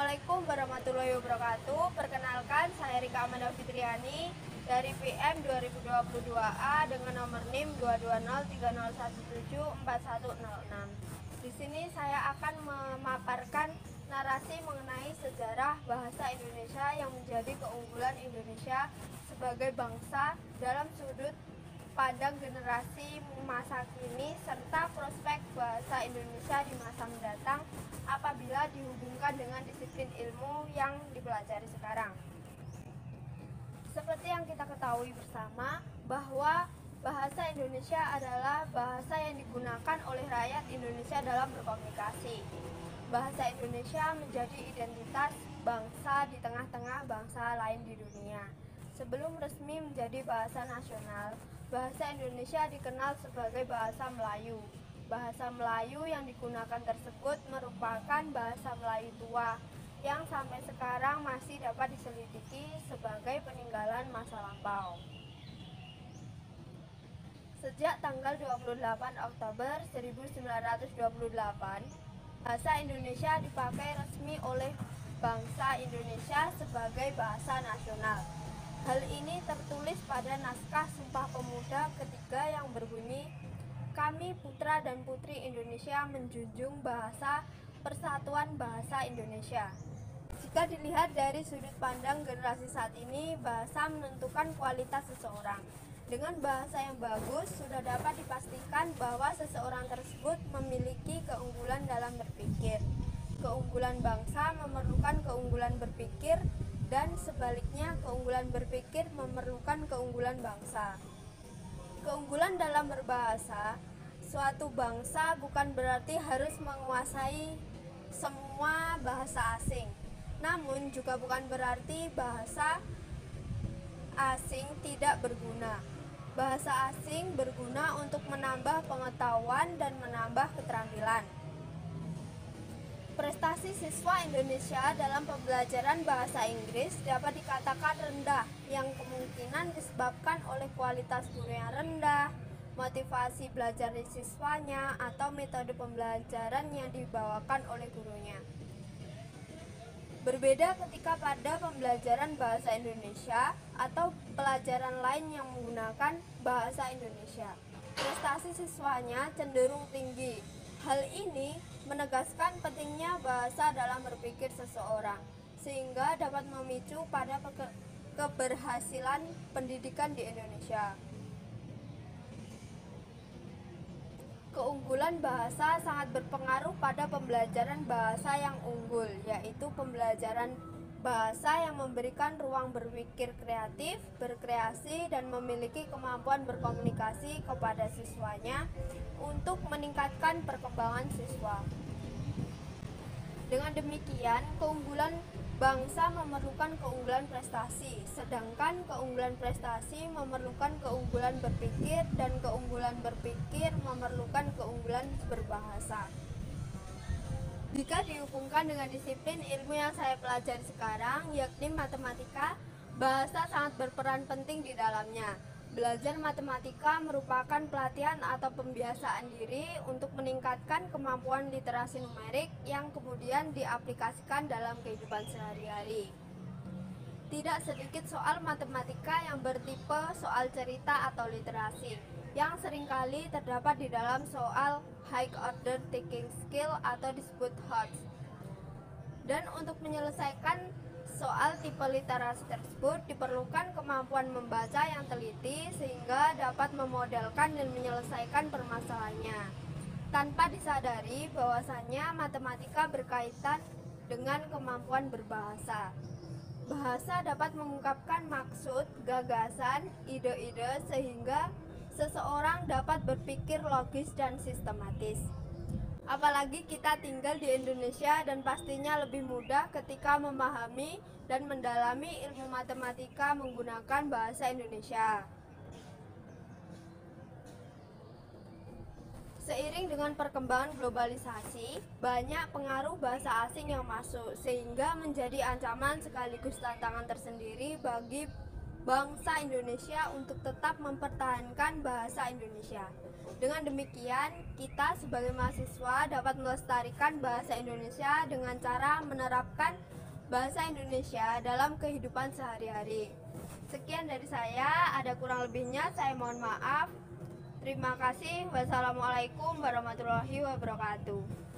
Assalamualaikum warahmatullahi wabarakatuh. Perkenalkan, saya Rika Amanda Fitriani dari PM 2022A dengan nomor NIM 22030174106. Di sini saya akan memaparkan narasi mengenai sejarah bahasa Indonesia yang menjadi keunggulan Indonesia sebagai bangsa dalam sudut pandang generasi masa kini serta prospek bahasa Indonesia di masa mendatang apabila dihubungkan dengan disiplin ilmu yang dipelajari sekarang. Seperti yang kita ketahui bersama bahwa bahasa Indonesia adalah bahasa yang digunakan oleh rakyat Indonesia dalam berkomunikasi. Bahasa Indonesia menjadi identitas bangsa di tengah-tengah bangsa lain di dunia. Sebelum resmi menjadi bahasa nasional, bahasa Indonesia dikenal sebagai bahasa Melayu. Bahasa Melayu yang digunakan tersebut merupakan bahasa Melayu tua yang sampai sekarang masih dapat diselidiki sebagai peninggalan masa lampau. Sejak tanggal 28 Oktober 1928, bahasa Indonesia dipakai resmi oleh bangsa Indonesia sebagai bahasa nasional. Hal ini tertulis pada naskah Sumpah Pemuda ketiga yang berbunyi, "Kami putra dan putri Indonesia menjunjung bahasa persatuan bahasa Indonesia." Jika dilihat dari sudut pandang generasi saat ini, bahasa menentukan kualitas seseorang. Dengan bahasa yang bagus, sudah dapat dipastikan bahwa seseorang tersebut memiliki keunggulan dalam berpikir. Keunggulan bangsa memerlukan keunggulan berpikir, dan sebaliknya keunggulan berpikir memerlukan keunggulan bangsa. Keunggulan dalam berbahasa, suatu bangsa bukan berarti harus menguasai semua bahasa asing. Namun juga bukan berarti bahasa asing tidak berguna. Bahasa asing berguna untuk menambah pengetahuan dan menambah keterampilan. Prestasi siswa Indonesia dalam pembelajaran bahasa Inggris dapat dikatakan rendah, yang kemungkinan disebabkan oleh kualitas guru yang rendah, motivasi belajar siswanya, atau metode pembelajaran yang dibawakan oleh gurunya. Berbeda ketika pada pembelajaran bahasa Indonesia atau pelajaran lain yang menggunakan bahasa Indonesia, prestasi siswanya cenderung tinggi. Hal ini menegaskan pentingnya bahasa dalam berpikir seseorang, sehingga dapat memicu pada keberhasilan pendidikan di Indonesia. Keunggulan bahasa sangat berpengaruh pada pembelajaran bahasa yang unggul, yaitu pembelajaran bahasa yang memberikan ruang berpikir kreatif, berkreasi, dan memiliki kemampuan berkomunikasi kepada siswanya untuk meningkatkan perkembangan siswa. Dengan demikian, keunggulan bangsa memerlukan keunggulan prestasi, sedangkan keunggulan prestasi memerlukan keunggulan berpikir, dan keunggulan berpikir memerlukan keunggulan berbahasa. Jika dihubungkan dengan disiplin ilmu yang saya pelajari sekarang, yakni matematika, bahasa sangat berperan penting di dalamnya. Belajar matematika merupakan pelatihan atau pembiasaan diri untuk meningkatkan kemampuan literasi numerik yang kemudian diaplikasikan dalam kehidupan sehari-hari. Tidak sedikit soal matematika yang bertipe soal cerita atau literasi, yang seringkali terdapat di dalam soal high order thinking skill atau disebut HOTS. Dan untuk menyelesaikan soal tipe literasi tersebut diperlukan kemampuan membaca yang teliti sehingga dapat memodelkan dan menyelesaikan permasalahannya tanpa disadari bahwasanya matematika berkaitan dengan kemampuan berbahasa. Bahasa dapat mengungkapkan maksud, gagasan, ide-ide sehingga seseorang dapat berpikir logis dan sistematis. Apalagi kita tinggal di Indonesia dan pastinya lebih mudah ketika memahami dan mendalami ilmu matematika menggunakan bahasa Indonesia. Seiring dengan perkembangan globalisasi, banyak pengaruh bahasa asing yang masuk sehingga menjadi ancaman sekaligus tantangan tersendiri bagi bangsa Indonesia untuk tetap mempertahankan bahasa Indonesia. Dengan demikian, kita sebagai mahasiswa dapat melestarikan bahasa Indonesia dengan cara menerapkan bahasa Indonesia dalam kehidupan sehari-hari. Sekian dari saya, ada kurang lebihnya saya mohon maaf. Terima kasih. Wassalamualaikum warahmatullahi wabarakatuh.